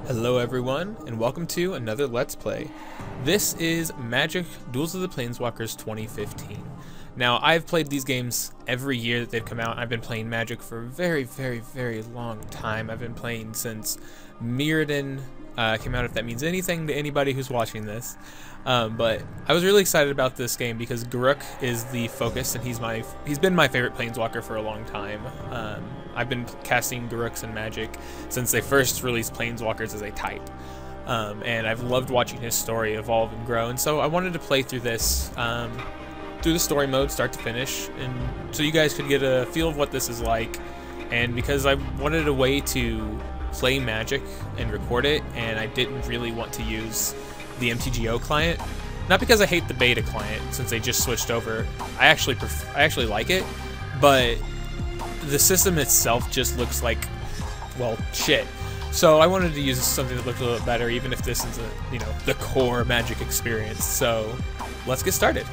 Hello everyone, and welcome to another Let's Play. This is Magic Duels of the Planeswalkers 2015. Now, I've played these games every year that they've come out. I've been playing Magic for a very long time. I've been playing since Mirrodin came out, if that means anything to anybody who's watching this. But I was really excited about this game because Garruk is the focus, and he's been my favorite Planeswalker for a long time. I've been casting Garruks in Magic since they first released Planeswalkers as a type. And I've loved watching his story evolve and grow, and so I wanted to play through this, through the story mode, start to finish, and so you guys could get a feel of what this is like. And because I wanted a way to play Magic and record it, and I didn't really want to use the MTGO client, not because I hate the beta client since they just switched over. I actually like it, but the system itself just looks like, well, shit. So I wanted to use something that looked a little better, even if this isn't, you know, the core Magic experience. So let's get started.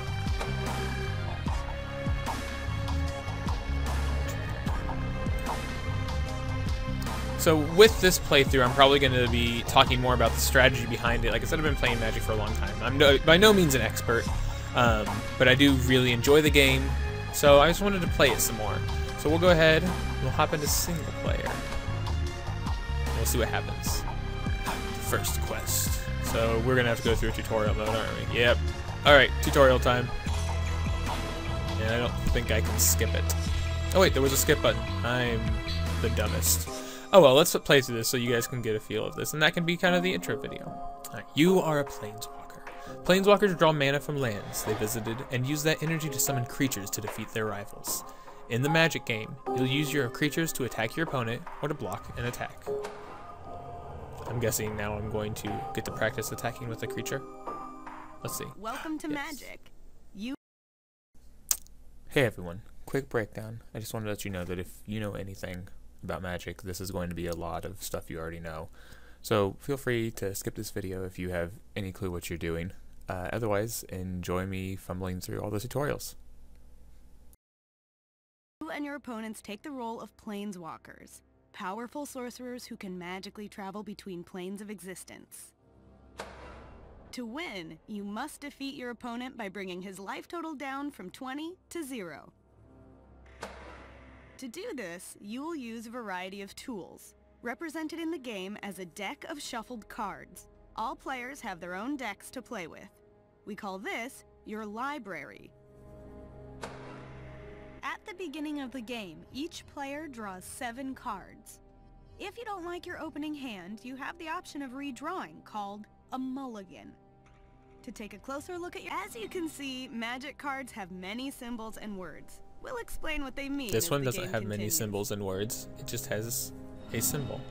So with this playthrough, I'm probably going to be talking more about the strategy behind it. Like I said, I've been playing Magic for a long time. I'm by no means an expert, but I do really enjoy the game, so I just wanted to play it some more. So we'll go ahead, we'll hop into single player. We'll see what happens. First quest. So we're going to have to go through a tutorial mode, aren't we? Yep. Alright, tutorial time. And I don't think I can skip it. Oh wait, there was a skip button. I'm the dumbest. Oh well, let's play through this so you guys can get a feel of this, and that can be kind of the intro video. Alright, you are a Planeswalker. Planeswalkers draw mana from lands they visited and use that energy to summon creatures to defeat their rivals. In the Magic game, you'll use your creatures to attack your opponent or to block an attack. I'm guessing now I'm going to get to practice attacking with a creature. Let's see. Welcome to Magic. Hey everyone, quick breakdown. I just wanted to let you know that if you know anything about Magic, this is going to be a lot of stuff you already know. So feel free to skip this video if you have any clue what you're doing. Otherwise, enjoy me fumbling through all the tutorials. You and your opponents take the role of Planeswalkers, powerful sorcerers who can magically travel between planes of existence. To win, you must defeat your opponent by bringing his life total down from 20 to 0. To do this, you will use a variety of tools, represented in the game as a deck of shuffled cards. All players have their own decks to play with. We call this your library. At the beginning of the game, each player draws 7 cards. If you don't like your opening hand, you have the option of redrawing, called a mulligan. To take a closer look at as you can see, Magic cards have many symbols and words. We'll explain what they mean. This one doesn't have many symbols and words. It just has a symbol.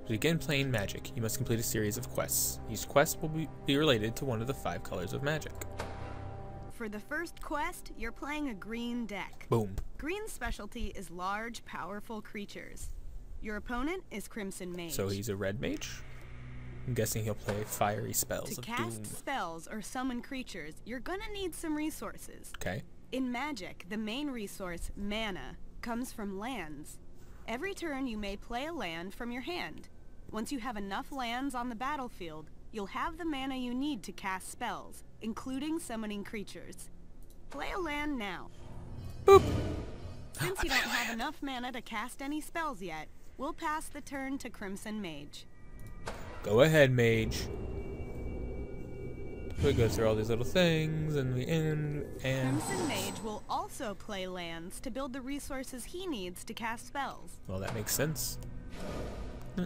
To begin playing Magic, you must complete a series of quests. Each quest will be related to one of the 5 colors of Magic. For the first quest, you're playing a green deck. Boom. Green's specialty is large, powerful creatures. Your opponent is Crimson Mage. So he's a red mage? I'm guessing he'll play fiery spells to of cast doom. spells or summon creatures, you're gonna need some resources. Okay. In Magic, the main resource, mana, comes from lands. Every turn you may play a land from your hand. Once you have enough lands on the battlefield, you'll have the mana you need to cast spells, including summoning creatures. Play a land now. Boop! Since you don't have enough mana to cast any spells yet, we'll pass the turn to Crimson Mage. Go ahead, Mage. We go through all these little things, and we end, and... Crimson Mage will also play lands to build the resources he needs to cast spells. Well, that makes sense.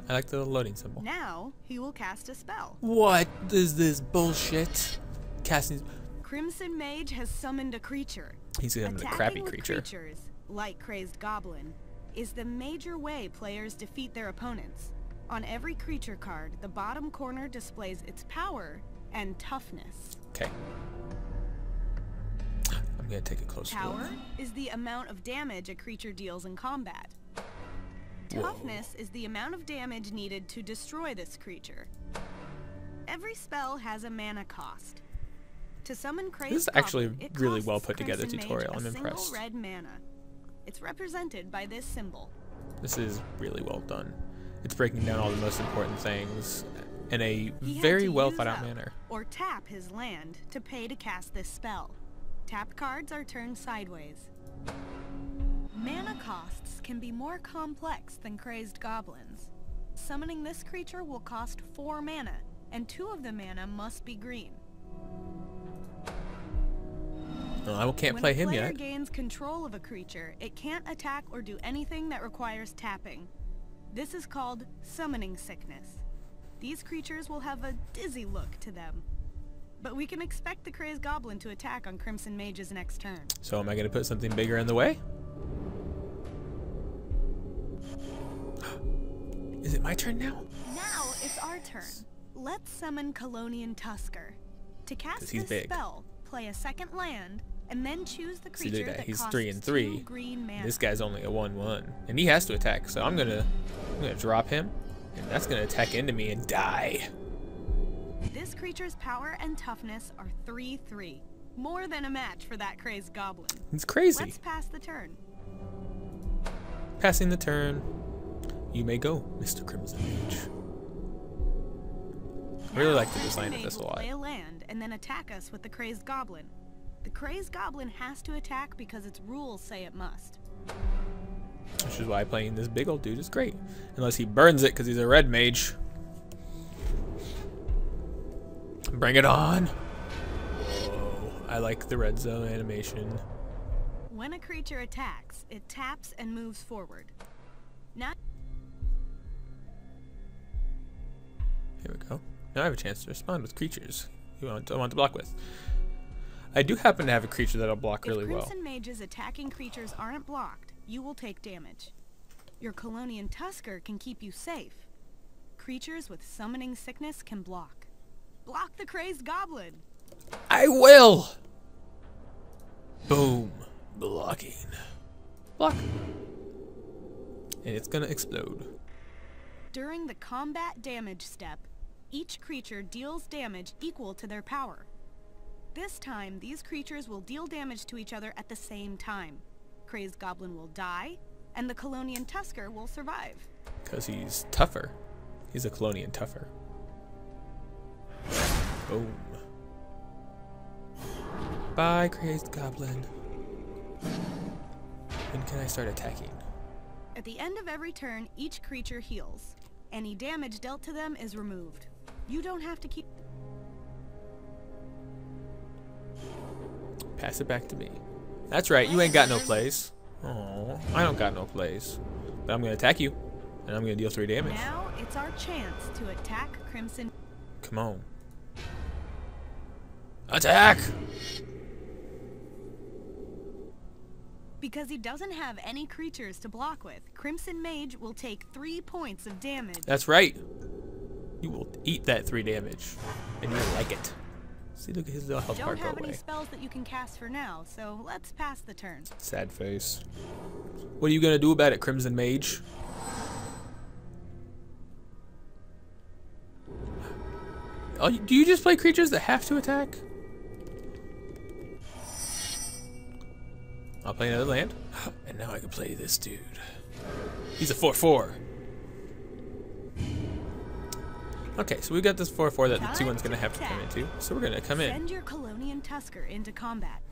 I like the little loading symbol. Now, he will cast a spell. What is this bullshit? Casting... Crimson Mage has summoned a creature. He's summoned a crappy creature. Creatures, like Crazed Goblin, is the major way players defeat their opponents. On every creature card, the bottom corner displays its power and toughness. Okay. I'm gonna take a closer look. Power is the amount of damage a creature deals in combat. Whoa. Toughness is the amount of damage needed to destroy this creature. Every spell has a mana cost. To summon Crazed This is actually Goblin, really well put Crimson together Mage tutorial. I'm a impressed. single red mana. It's represented by this symbol. This is really well done. It's breaking down all the most important things in a He had very to well use thought out up manner. or tap his land to pay to cast this spell. Tapped cards are turned sideways. Mana costs can be more complex than Crazed Goblins. Summoning this creature will cost 4 mana, and 2 of the mana must be green. Oh, I can't play him yet. When a player gains control of a creature, it can't attack or do anything that requires tapping. This is called summoning sickness. These creatures will have a dizzy look to them. But we can expect the Crazed Goblin to attack on Crimson Mage's next turn. So am I going to put something bigger in the way? Is it my turn now? Now it's our turn. Let's summon Colonian Tusker. To cast he's this big. spell, play a second land, and then choose the See, creature look at that. that He's costs 3 and 3. 2 green mana. This guy's only a 1/1, and he has to attack. So I'm gonna drop him, and that's gonna attack into me and die. This creature's power and toughness are 3/3. More than a match for that Crazed Goblin. It's crazy. Let's pass the turn. Passing the turn. You may go, Mr. Crimson Mage. I really Now, like the Crimson design of Mage this a will lot. play a land and then attack us with the Crazed Goblin. The Crazed Goblin has to attack because its rules say it must. Which is why playing this big old dude is great. Unless he burns it because he's a red mage. Bring it on! Whoa, I like the red zone animation. When a creature attacks, it taps and moves forward. Now, Here we go. Now I have a chance to respond with creatures I want to block with. I do happen to have a creature that'll block really if well. Crimson Mage's attacking creatures aren't blocked, you will take damage. Your Colonian Tusker can keep you safe. Creatures with summoning sickness can block. Block the Crazed Goblin! I will! Boom. Blocking. Block. And it's gonna explode. During the combat damage step, each creature deals damage equal to their power. This time, these creatures will deal damage to each other at the same time. Crazed Goblin will die, and the Colonian Tusker will survive. Because he's tougher. He's a Colonian tougher. Boom. Bye, Crazed Goblin. When can I start attacking? At the end of every turn, each creature heals. Any damage dealt to them is removed. You don't have to keep... Pass it back to me. That's right, you ain't got no plays. Oh, I don't got no plays. But I'm gonna attack you, and I'm gonna deal 3 damage. Now it's our chance to attack Crimson. Come on. Attack! Because he doesn't have any creatures to block with, Crimson Mage will take 3 points of damage. That's right. You will eat that 3 damage, and you'll like it. See, look at his little health bar Don't go have any away. spells that you can cast for now, so let's pass the turn. Sad face. What are you gonna do about it, Crimson Mage? Oh, do you just play creatures that have to attack? I'll play another land, and now I can play this dude. He's a 4/4. Okay, so we got this 4/4 that the 2/1's gonna have to come into. So we're gonna come in. Send your Colonian Tusker into combat.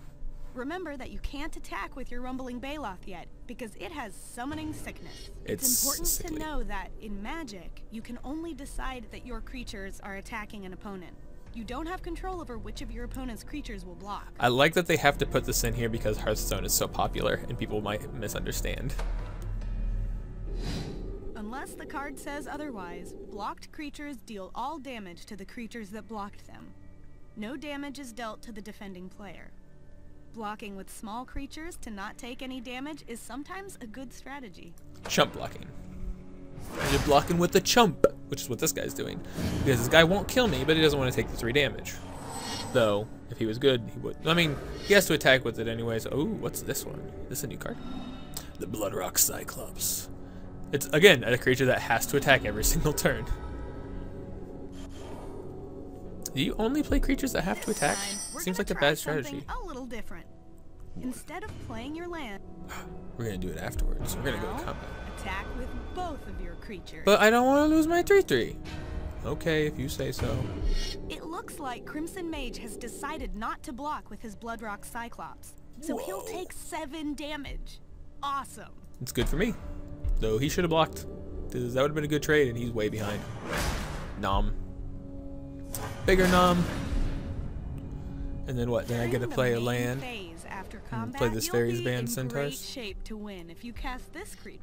Remember that you can't attack with your Rumbling Baloth yet, because it has summoning sickness. It's important sickly. to know that in Magic, you can only decide that your creatures are attacking an opponent. You don't have control over which of your opponent's creatures will block. I like that they have to put this in here because Hearthstone is so popular and people might misunderstand. Unless the card says otherwise, blocked creatures deal all damage to the creatures that blocked them. No damage is dealt to the defending player. Blocking with small creatures to not take any damage is sometimes a good strategy. Chump blocking. You're blocking with the chump, which is what this guy's doing. Because this guy won't kill me, but he doesn't want to take the 3 damage. Though, if he was good, he would. I mean, he has to attack with it anyways. Oh, what's this one? Is this a new card? The Bloodrock Cyclops. It's, again, a creature that has to attack every single turn. Do you only play creatures that have to attack? This time, we're Seems gonna like a try bad something strategy. a little different. Instead of playing your land, We're gonna do it afterwards. We're gonna go to now, combat. attack with both of your creatures. But I don't want to lose my 3/3. Okay, if you say so. It looks like Crimson Mage has decided not to block with his Bloodrock Cyclops, so he'll take 7 damage. Awesome. It's good for me. Though he should have blocked, because that would have been a good trade, and he's way behind. Nom. Bigger nom. And then what? Then I get to play a land. After and combat, play this you'll Fairies be Band in Centaurs. great shape to win if you cast this creature.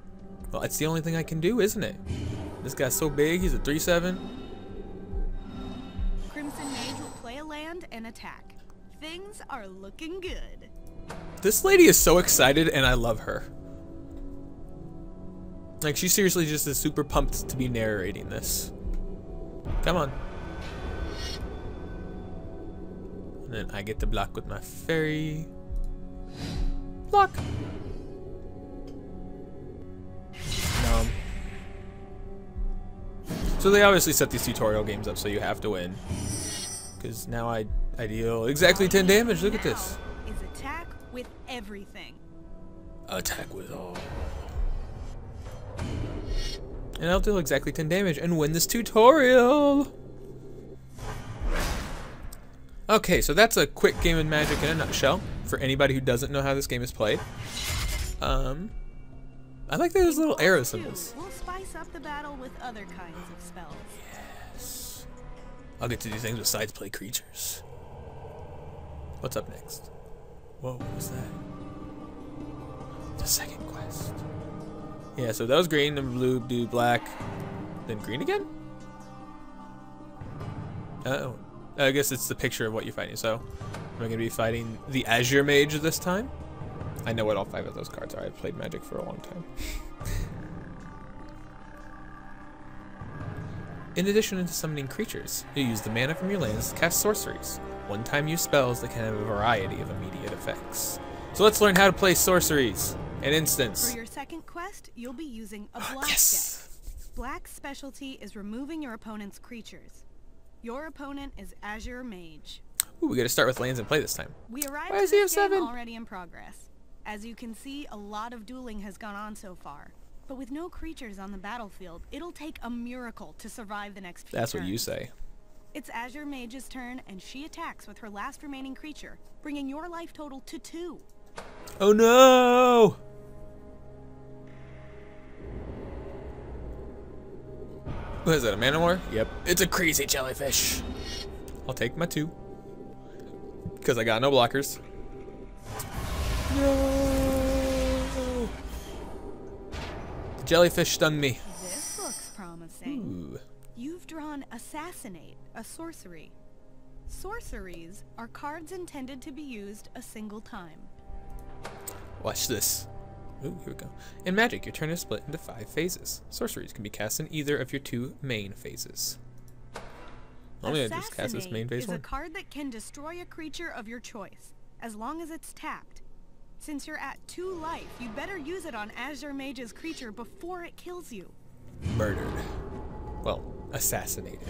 Well, it's the only thing I can do, isn't it? This guy's so big. He's a 3/7. Crimson Mage will play a land and attack. Things are looking good. This lady is so excited, and I love her. Like, she seriously just is super pumped to be narrating this. Come on. And then I get to block with my fairy. Block. No. So they obviously set these tutorial games up so you have to win. Because now I deal exactly 10 damage. Look at this. Is attack with everything. Attack with all. And I'll deal exactly 10 damage and win this tutorial. Okay, so that's a quick game of Magic in a nutshell for anybody who doesn't know how this game is played. I like those little arrow symbols. We'll spice up the battle with other kinds of spells. Yes. I'll get to do things besides play creatures. What's up next? Whoa, what was that? The second quest. Yeah, so that was green, then blue, blue, black, then green again? Oh. I guess it's the picture of what you're fighting. So, am I going to be fighting the Azure Mage this time? I know what all 5 of those cards are. I've played Magic for a long time. In addition to summoning creatures, you use the mana from your lands to cast sorceries. One-time use spells that can have a variety of immediate effects. So let's learn how to play sorceries. An instance. For your second quest, you'll be using a black Yes! deck. Black's specialty is removing your opponent's creatures. Your opponent is Azure Mage. Ooh, we got to start with lands and play this time. We arrived Why at does he this have game 7? already in progress. As you can see, a lot of dueling has gone on so far. But with no creatures on the battlefield, it'll take a miracle to survive the next few That's turns. what you say. It's Azure Mage's turn, and she attacks with her last remaining creature, bringing your life total to 2. Oh no! What is that, a Manowar? Yep. It's a crazy jellyfish. I'll take my 2. Because I got no blockers. No! The jellyfish stung me. This looks promising. Ooh. You've drawn Assassinate, a sorcery. Sorceries are cards intended to be used a single time. Watch this. Ooh, here we go. In Magic, your turn is split into 5 phases. Sorceries can be cast in either of your 2 main phases. I'm gonna just cast this main phase is 1. a card that can destroy a creature of your choice, as long as it's tapped. Since you're at 2 life, you'd better use it on Azure Mage's creature before it kills you. Murdered. Well, assassinated.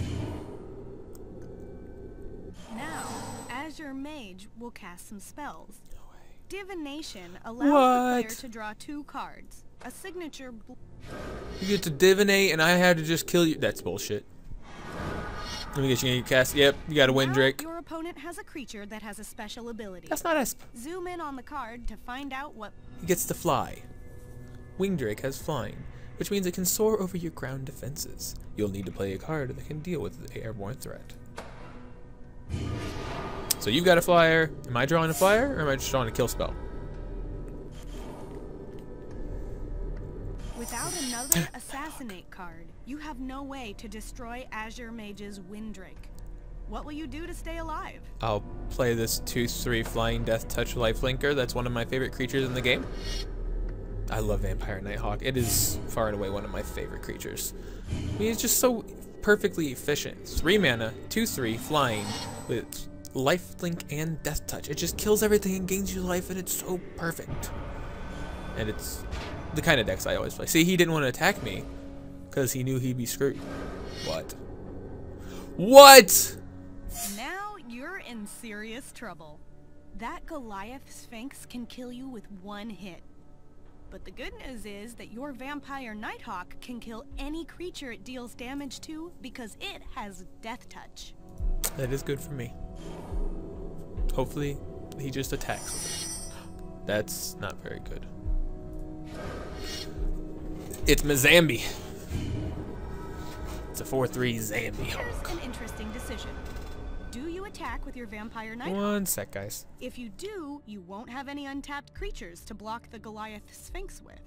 Now, Azure Mage will cast some spells. No way. Divination allows the What? player to draw 2 cards. A signature You get to divinate and I had to just kill you. That's bullshit. Let me get you to cast. Yep, you got a wind Now, drake. your opponent has a creature that has a special ability. That's not Esp. Zoom in on the card to find out what... He gets to fly. Wing Drake has flying, which means it can soar over your ground defenses. You'll need to play a card that can deal with the airborne threat. So you've got a flyer. Am I drawing a flyer, or am I just drawing a kill spell? Without another Assassinate card, you have no way to destroy Azure Mage's Windrake. What will you do to stay alive? I'll play this 2/3 Flying Death Touch Lifelinker. That's one of my favorite creatures in the game. I love Vampire Nighthawk. It is far and away one of my favorite creatures. I mean, it's just so perfectly efficient. 3 mana, 2/3 flying with Lifelink and Death Touch. It just kills everything and gains you life, and it's so perfect. And it's the kind of decks I always play. See, he didn't want to attack me because he knew he'd be screwed. What? What? Now you're in serious trouble. That Goliath Sphinx can kill you with one hit. But the good news is that your Vampire Nighthawk can kill any creature it deals damage to because it has Death Touch. That is good for me. Hopefully, he just attacks with it. That's not very good. It's Mazambi. It's a 4/3 Zambi Here's Hulk. an interesting decision. Do you attack with your Vampire Nighthawk? One sec, guys. If you do, you won't have any untapped creatures to block the Goliath Sphinx with.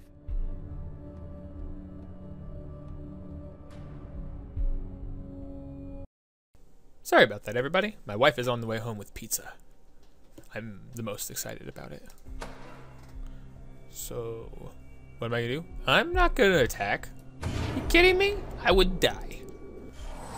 Sorry about that, everybody. My wife is on the way home with pizza. I'm the most excited about it. So, what am I gonna do? I'm not gonna attack. You kidding me? I would die.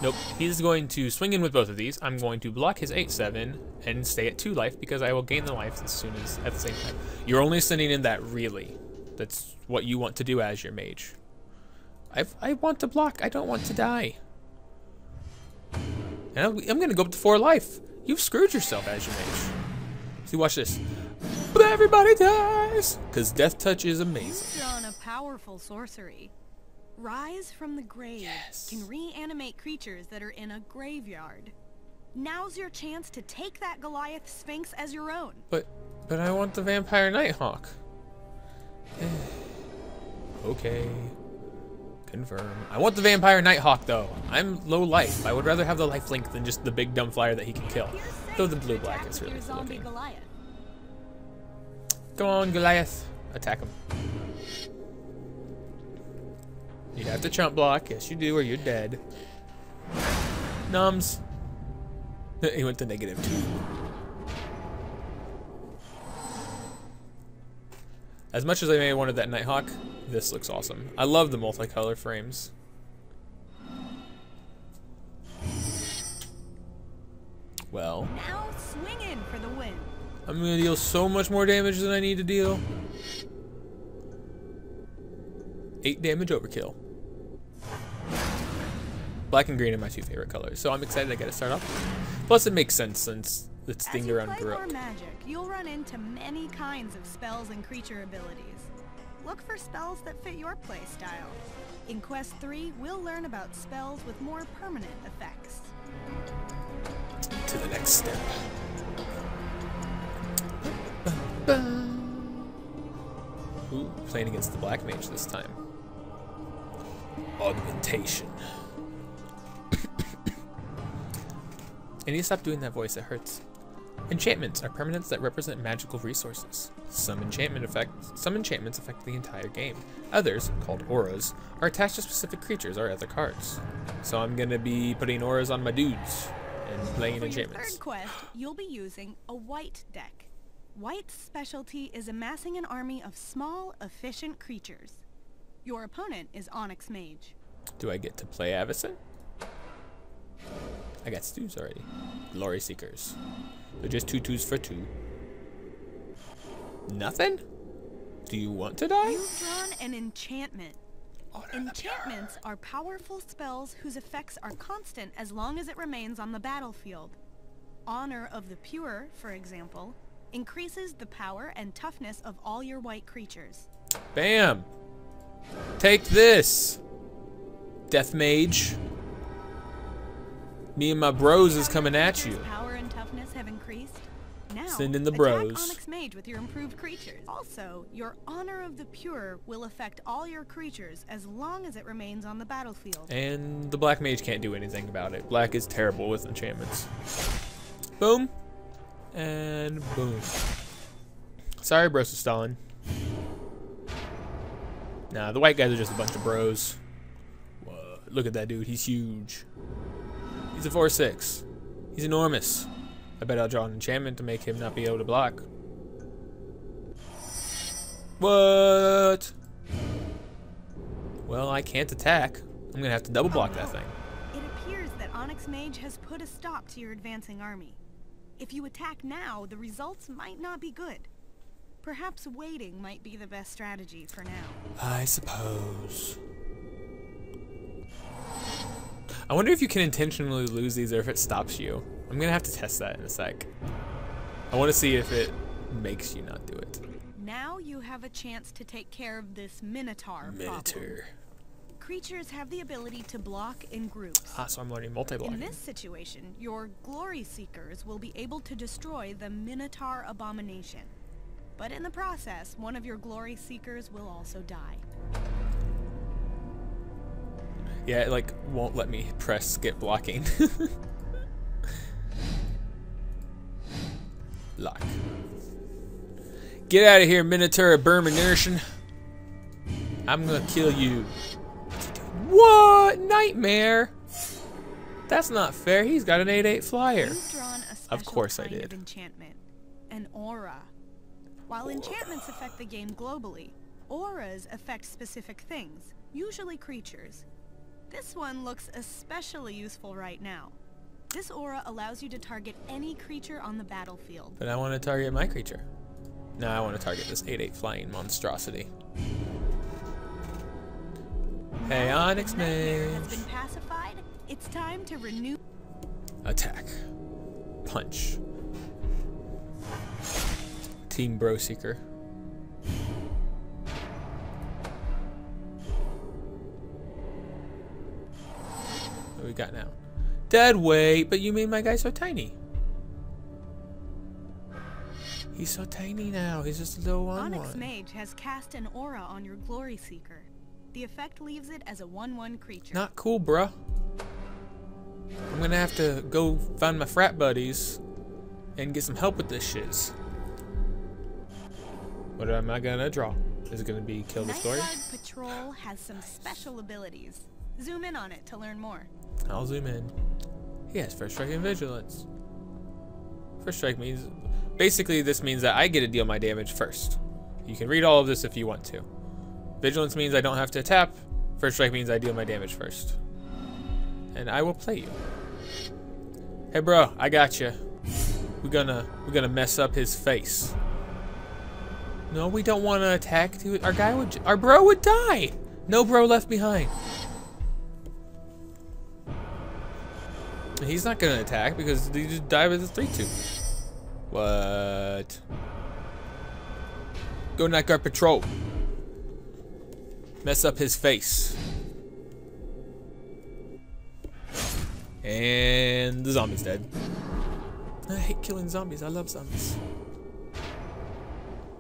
Nope, he's going to swing in with both of these. I'm going to block his 8/7 and stay at 2 life because I will gain the life as soon as at the same time. You're only sending in that really. That's what you want to do as your mage. I want to block. I don't want to die. And I'm gonna go up to 4 life. You've screwed yourself as your mage. See, watch this. But everybody dies! Because Death Touch is amazing. You've drawn a powerful sorcery. Rise from the grave can reanimate creatures that are in a graveyard. Now's your chance to take that Goliath Sphinx as your own. But I want the Vampire Nighthawk. Okay. Confirm. I want the Vampire Nighthawk though. I'm low life. I would rather have the lifelink than just the big dumb flyer that he can kill. Though the blue-black is really cool looking. Go on, Goliath. Attack him. You have to chump block. Yes, you do, or you're dead. Nums. He went to -2. As much as I may have wanted that Nighthawk, this looks awesome. I love the multicolor frames. Well, now swing in for the win. I'm gonna deal so much more damage than I need to deal. 8 damage overkill. Black and green are my 2 favorite colors, so I'm excited I get to start off. Plus, it makes sense since it's themed around As you play more Garou. Magic, you'll run into many kinds of spells and creature abilities. Look for spells that fit your playstyle. In Quest 3, we'll learn about spells with more permanent effects. To the next step. Ooh, playing against the Black Mage this time. Augmentation. I need to stop doing that voice, it hurts. Enchantments are permanents that represent magical resources. Some enchantments affect the entire game. Others, called auras, are attached to specific creatures or other cards. So I'm gonna be putting auras on my dudes and playing enchantments. For your third quest, you'll be using a white deck. White's specialty is amassing an army of small, efficient creatures. Your opponent is Onyx Mage. Do I get to play Avacyn? I got stews already. Glory Seekers. They're just 2/2s for 2. Nothing? Do you want to die? You've drawn an enchantment. Enchantments are powerful spells whose effects are constant as long as it remains on the battlefield. Honor of the Pure, for example, increases the power and toughness of all your white creatures. Bam! Take this! Death Mage. Me and my bros is coming at you. Power and toughness have increased. Now, send in the attack bros. Onyx Mage with your improved creatures. Also, your Honor of the Pure will affect all your creatures as long as it remains on the battlefield. And the Black Mage can't do anything about it. Black is terrible with enchantments. Boom. And boom. Sorry, Bros Stalin. Nah, the white guys are just a bunch of bros. Whoa, look at that dude. He's huge. He's a 4/6. He's enormous. I bet I'll draw an enchantment to make him not be able to block. What? Well, I can't attack. I'm gonna have to double block that thing. It appears that Onyx Mage has put a stop to your advancing army. If you attack now, the results might not be good. Perhaps waiting might be the best strategy for now. I suppose. I wonder if you can intentionally lose these or if it stops you. I'm gonna have to test that in a sec. I want to see if it makes you not do it. Now you have a chance to take care of this Minotaur problem. Creatures have the ability to block in groups. Ah, so I'm learning multi-blocking. In this situation, your Glory Seekers will be able to destroy the Minotaur abomination. But in the process, one of your Glory Seekers will also die. Yeah, it like won't let me press skip blocking. Lock. Get out of here, Minotaur Abomination. I'm gonna kill you. What? Nightmare? That's not fair. He's got an 8/8 flyer. You've drawn a special Of course I kind did. of enchantment, an aura. While enchantments affect the game globally, auras affect specific things, usually creatures. This one looks especially useful right now. This aura allows you to target any creature on the battlefield. But I want to target my creature. No, I want to target this 8/8 flying monstrosity. Hey, Onyx Nightmare has Mage. been pacified. It's time to renew. Attack. Punch. Team Bro Seeker. What do we got now? Dead weight, but you made my guy so tiny. He's so tiny now. He's just a little Onyx 1/1. Mage has cast an aura on your Glory Seeker. The effect leaves it as a 1/1 creature. Not cool, bruh. I'm gonna have to go find my frat buddies and get some help with this shiz. What am I gonna draw? Is it gonna be kill this glory? Night Guard Patrol has some special abilities. Zoom in on it to learn more. I'll zoom in. He has first strike and vigilance. First strike means, basically this means that I get to deal my damage first. You can read all of this if you want to. Vigilance means I don't have to tap. First strike means I deal my damage first. And I will play you. Hey bro, I got you. We're gonna mess up his face. No, we don't want to attack. Our bro would die. No bro left behind. He's not gonna attack because he just died with his 3/2. What? Go Night Guard Patrol. Mess up his face. And the zombie's dead. I hate killing zombies. I love zombies.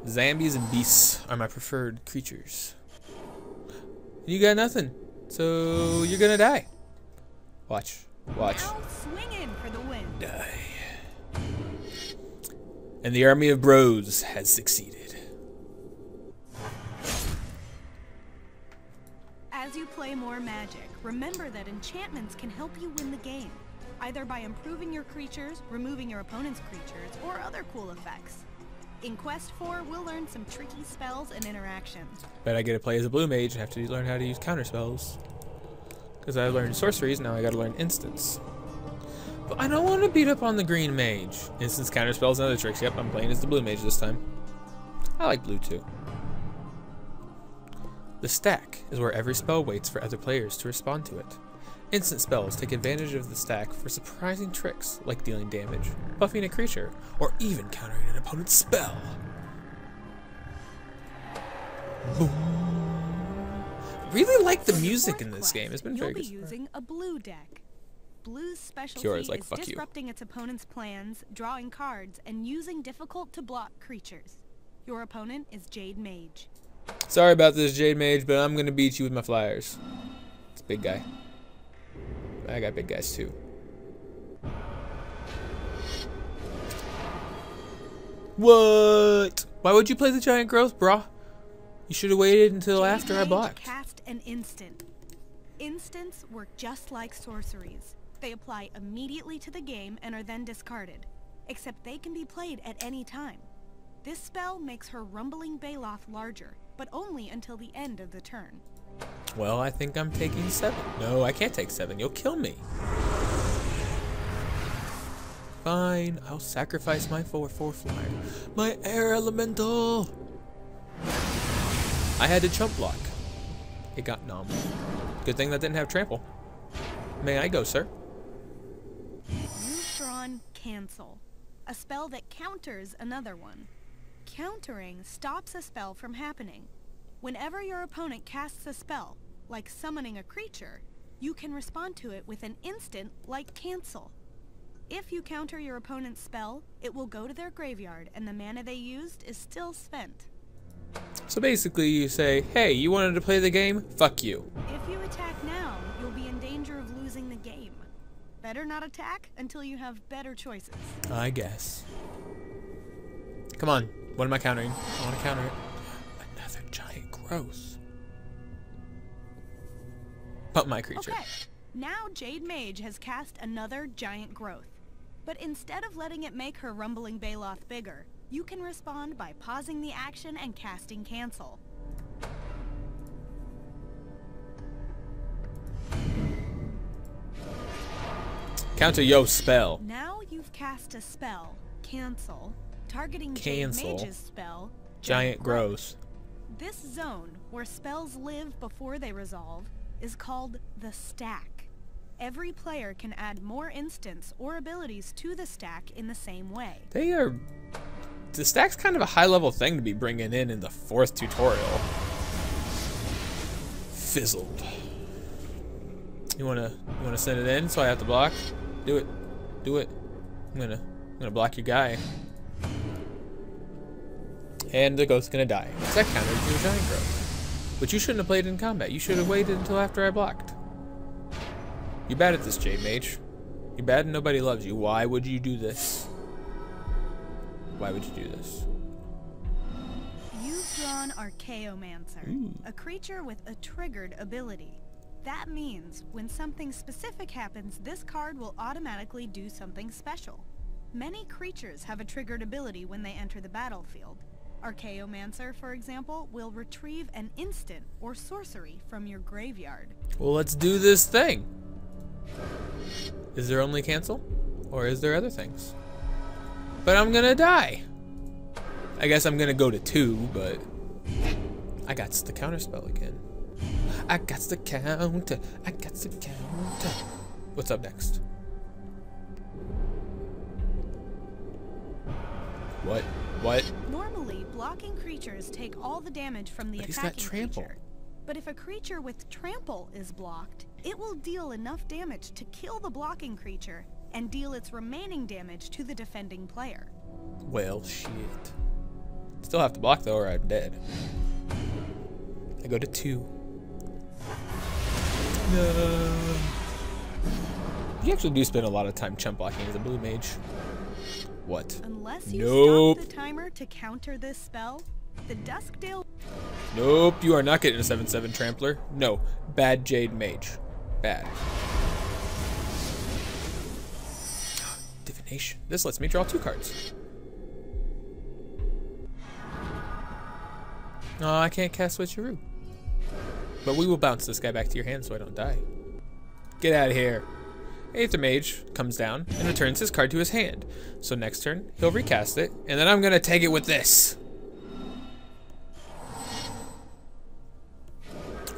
Zombies and beasts are my preferred creatures. You got nothing, so you're gonna die. Watch. Watch. Now swing in for the win. Die. And the army of bros has succeeded. As you play more Magic, remember that enchantments can help you win the game, either by improving your creatures, removing your opponent's creatures, or other cool effects. In Quest 4, we'll learn some tricky spells and interactions. But I get to play as a blue mage and have to learn how to use counter spells. Because I learned sorceries, now I gotta learn instants. But I don't want to beat up on the green mage. Instants, counter spells, and other tricks. Yep, I'm playing as the blue mage this time. I like blue too. The stack is where every spell waits for other players to respond to it. Instant spells take advantage of the stack for surprising tricks, like dealing damage, buffing a creature, or even countering an opponent's spell. Boom. Really like the music in this game. It's been very good. You'll be using a blue deck. Blue's specialty Kyora's like, is "Fuck you." disrupting its opponent's plans, drawing cards, and using difficult-to-block creatures. Your opponent is Jade Mage. Sorry about this, Jade Mage, but I'm gonna beat you with my flyers. It's a big guy. I got big guys too. What? Why would you play the giant growth, brah? You should have waited until Jade after I Mage blocked. Cast an instant. Instants work just like sorceries. They apply immediately to the game and are then discarded, except they can be played at any time. This spell makes her Rumbling Baloth larger, but only until the end of the turn. Well, I think I'm taking 7. No, I can't take 7. You'll kill me. Fine, I'll sacrifice my 4/4 flyer. My air elemental. I had to chump block. It got nom. Good thing that didn't have trample. May I go, sir? You've drawn Cancel. a spell that counters another one. Countering stops a spell from happening. Whenever your opponent casts a spell, like summoning a creature, you can respond to it with an instant like cancel. If you counter your opponent's spell, it will go to their graveyard and the mana they used is still spent. So basically you say, hey, you wanted to play the game? Fuck you. If you attack now, you'll be in danger of losing the game. Better not attack until you have better choices. I guess. Come on. What am I countering? I want to counter it. Another giant growth. Pump my creature. Okay. Now Jade Mage has cast another giant growth. But instead of letting it make her Rumbling Baloth bigger, you can respond by pausing the action and casting cancel. Counter yo spell. Now you've cast a spell, cancel, targeting Jade Mage's spell, Giant growth. This zone, where spells live before they resolve, is called the stack. Every player can add more instants or abilities to the stack in the same way. The stack's kind of a high-level thing to be bringing in the 4th tutorial. Fizzled. You wanna send it in so I have to block? Do it. Do it. I'm gonna block your guy. And the ghost's gonna die. That counters your giant growth. But you shouldn't have played in combat. You should have waited until after I blocked. You're bad at this, Jade Mage. You're bad and nobody loves you. Why would you do this? Why would you do this? You've drawn Archaeomancer, a creature with a triggered ability. That means when something specific happens, this card will automatically do something special. Many creatures have a triggered ability when they enter the battlefield. Archaeomancer, for example, will retrieve an instant or sorcery from your graveyard. Well, let's do this thing. Is there only cancel? Or is there other things? But I'm gonna die. I guess I'm gonna go to 2, but I got the counter spell again. I got the counter. I got the counter. What's up next? What? What? Normally, blocking creatures take all the damage from the attacking creature. But if a creature with trample is blocked, it will deal enough damage to kill the blocking creature and deal its remaining damage to the defending player. Well, shit. Still have to block though or I'm dead. I go to 2. No. You actually do spend a lot of time chump blocking as a blue mage. What? Unless you stop the timer to counter this spell, the Duskdale... Nope, you are not getting a 7/7 trampler. No, bad Jade Mage. Bad. Divination. This lets me draw 2 cards. Oh, I can't cast Switcheroo. But we will bounce this guy back to your hand so I don't die. Get out of here. Aether Mage comes down and returns his card to his hand. So next turn, he'll recast it, and then I'm gonna take it with this.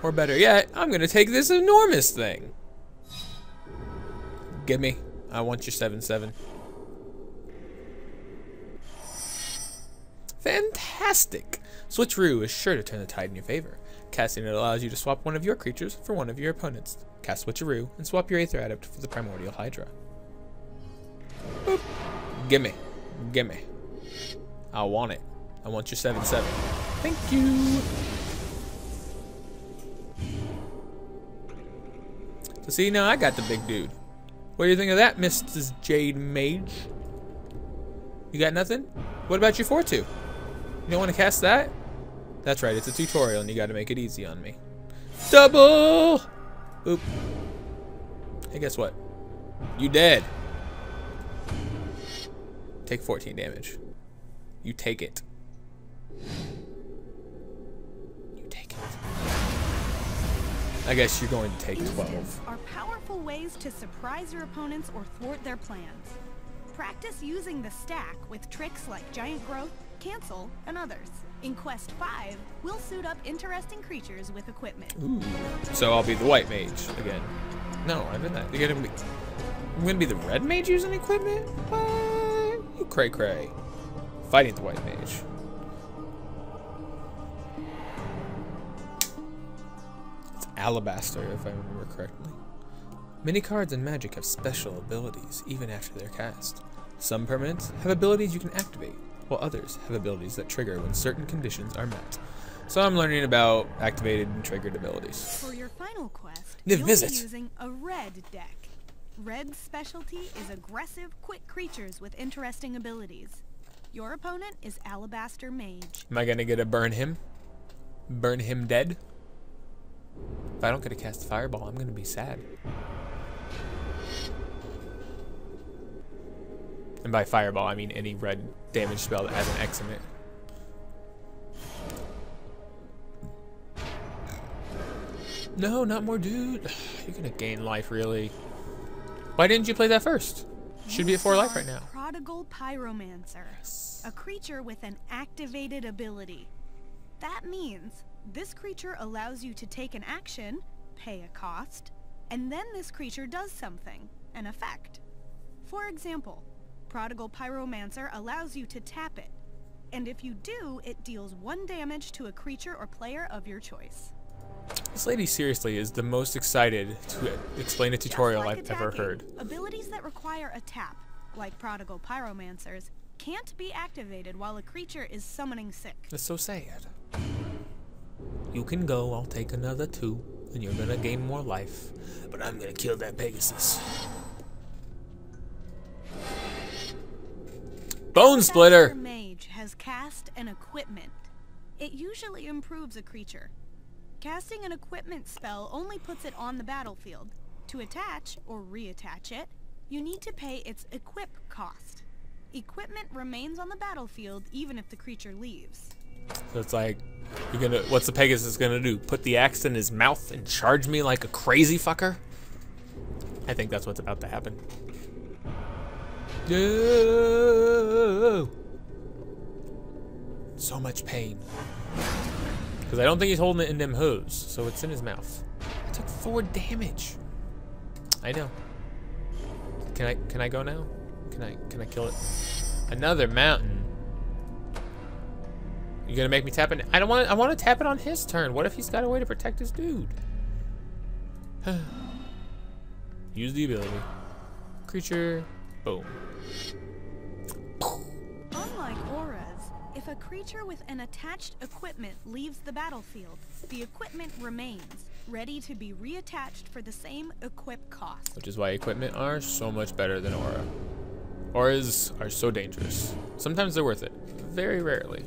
Or better yet, I'm gonna take this enormous thing. Give me. I want your 7/7. Fantastic! Switcheroo is sure to turn the tide in your favor. Casting it allows you to swap one of your creatures for one of your opponents. Cast Switcheroo and swap your Aether Adept for the Primordial Hydra. Boop. Gimme. Gimme. I want it. I want your 7/7. Thank you! So see, now I got the big dude. What do you think of that, Mrs. Jade Mage? You got nothing? What about your 4/2? You don't want to cast that? That's right, it's a tutorial and you gotta make it easy on me. Double! Oop. Hey, guess what? You dead. Take 14 damage. You take it. You take it. I guess you're going to take 12. Instants are powerful ways to surprise your opponents or thwart their plans. Practice using the stack with tricks like Giant Growth, Cancel, and others. In Quest 5, we'll suit up interesting creatures with equipment. Ooh. So I'll be the white mage again. No, I'm in that. I'm gonna be the red mage using equipment? What? You Cray Cray. Fighting the white mage. It's Alabaster, if I remember correctly. Many cards in Magic have special abilities, even after they're cast. Some permanents have abilities you can activate, while others have abilities that trigger when certain conditions are met. So I'm learning about activated and triggered abilities. For your final quest, The you'll visit. be using a red deck. Red's specialty is aggressive, quick creatures with interesting abilities. Your opponent is Alabaster Mage. Am I gonna get a burn him? Burn him dead? If I don't get to cast Fireball, I'm gonna be sad. And by Fireball, I mean any red damage spell that has an X in it. No, not more dude. You're gonna gain life, really. Why didn't you play that first? Should be at 4 life right now. Prodigal Pyromancer. Yes. A creature with an activated ability. That means this creature allows you to take an action, pay a cost, and then this creature does something, an effect. For example, Prodigal Pyromancer allows you to tap it, and if you do, it deals 1 damage to a creature or player of your choice. This lady seriously is the most excited to explain a tutorial Just like I've ever attacking, heard. Abilities that require a tap, like Prodigal Pyromancers, can't be activated while a creature is summoning sick. That's so sad. You can go, I'll take another 2, and you're gonna gain more life. But I'm gonna kill that Pegasus. Bone Splitter! Alabaster Mage has cast an equipment. It usually improves a creature. Casting an equipment spell only puts it on the battlefield. To attach or reattach it, you need to pay its equip cost. Equipment remains on the battlefield even if the creature leaves. So it's like, what's the Pegasus gonna do? Put the axe in his mouth and charge me like a crazy fucker? I think that's what's about to happen. No! So much pain. Because I don't think he's holding it in them hooves, so it's in his mouth. I took 4 damage. I know. Can I go now? Can I kill it? Another mountain. You gonna make me tap it? I want to tap it on his turn. What if he's got a way to protect his dude? Use the ability. Creature. Boom. Unlike auras, if a creature with an attached equipment leaves the battlefield, the equipment remains, ready to be reattached for the same equip cost. Which is why equipment are so much better than aura. Auras are so dangerous. Sometimes they're worth it. Very rarely.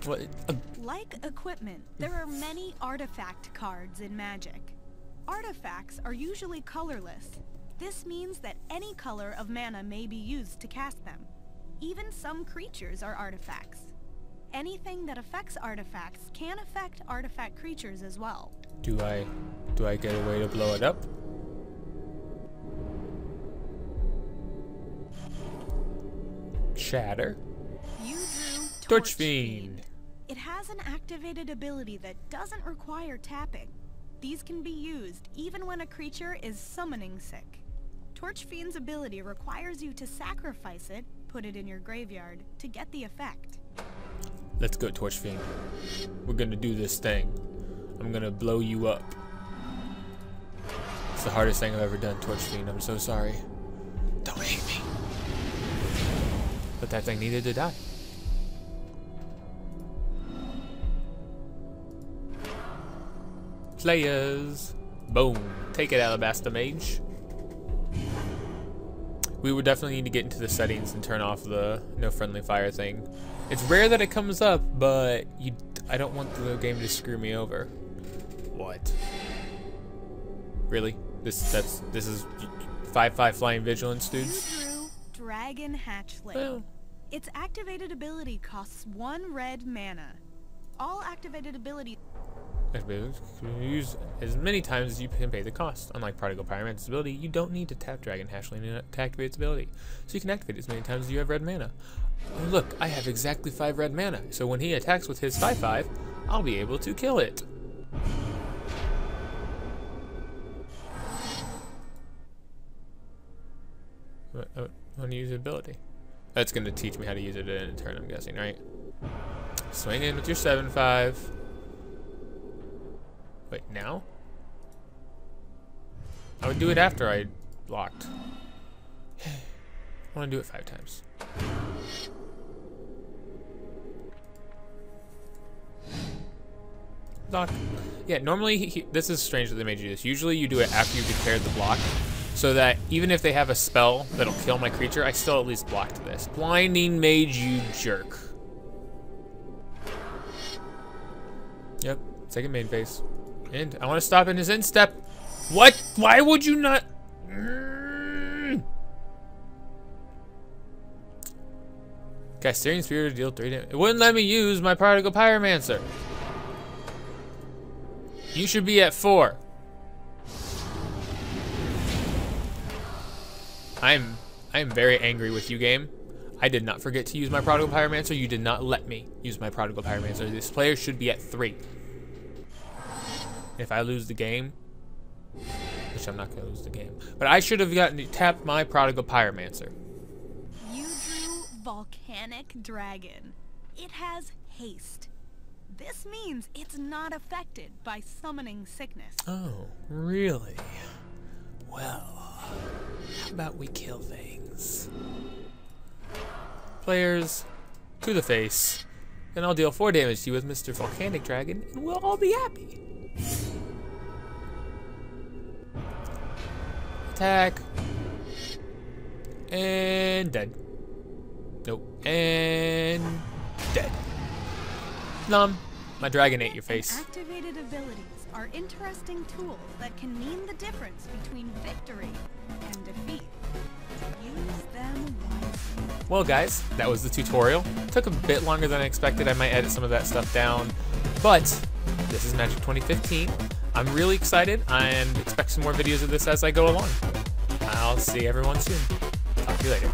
What? Like equipment, there are many artifact cards in Magic. Artifacts are usually colorless. This means that any color of mana may be used to cast them. Even some creatures are artifacts. Anything that affects artifacts can affect artifact creatures as well. Do I get a way to blow it up? Shatter. You drew Torch Fiend. It has an activated ability that doesn't require tapping. These can be used even when a creature is summoning sick. Torch Fiend's ability requires you to sacrifice it, put it in your graveyard, to get the effect. Let's go, Torch Fiend. We're gonna do this thing. I'm gonna blow you up. It's the hardest thing I've ever done, Torch Fiend. I'm so sorry. Don't hate me. But that thing needed to die. Players. Boom. Take it, Alabaster Mage. We would definitely need to get into the settings and turn off the no friendly fire thing. It's rare that it comes up, but I don't want the game to screw me over. What? Really? This is 5/5 flying vigilance, dudes? You drew Dragon Hatchling. Well. Its activated ability costs 1 red mana. All activated abilities Use as many times as you can pay the cost. Unlike Prodigal Pyromancer's ability, you don't need to tap Dragon Hatchling to activate its ability. So you can activate it as many times as you have red mana. Oh, look, I have exactly 5 red mana. So when he attacks with his 5/5, I'll be able to kill it. I want to use the ability. That's going to teach me how to use it in a turn, I'm guessing, right? Swing in with your 7/5. Wait, now? I would do it after I blocked. I want to do it 5 times. Block. Yeah, normally, this is strange that they made you do this. Usually you do it after you've declared the block, so that even if they have a spell that'll kill my creature, I still at least blocked this. Blinding Mage, you jerk. Yep, second main phase. And I want to stop in his end step. What? Why would you not? Casterian Spirit to deal 3 damage. It wouldn't let me use my Prodigal Pyromancer. You should be at 4. I am very angry with you, game. I did not forget to use my Prodigal Pyromancer. You did not let me use my Prodigal Pyromancer. This player should be at 3. If I lose the game, which I'm not going to lose the game, but I should have gotten to tap my Prodigal Pyromancer. You drew Volcanic Dragon. It has haste. This means it's not affected by summoning sickness. Oh, really? Well, how about we kill things? Players, to the face, and I'll deal 4 damage to you with Mr. Volcanic Dragon, and we'll all be happy. Attack. And dead. Nope. And dead. Nom. My dragon ate your face. Activated abilities are interesting tools that can mean the difference between victory and defeat. Use them wisely. Well, guys, that was the tutorial. Took a bit longer than I expected. I might edit some of that stuff down. But this is Magic 2015. I'm really excited and expect some more videos of this as I go along. I'll see everyone soon. Talk to you later.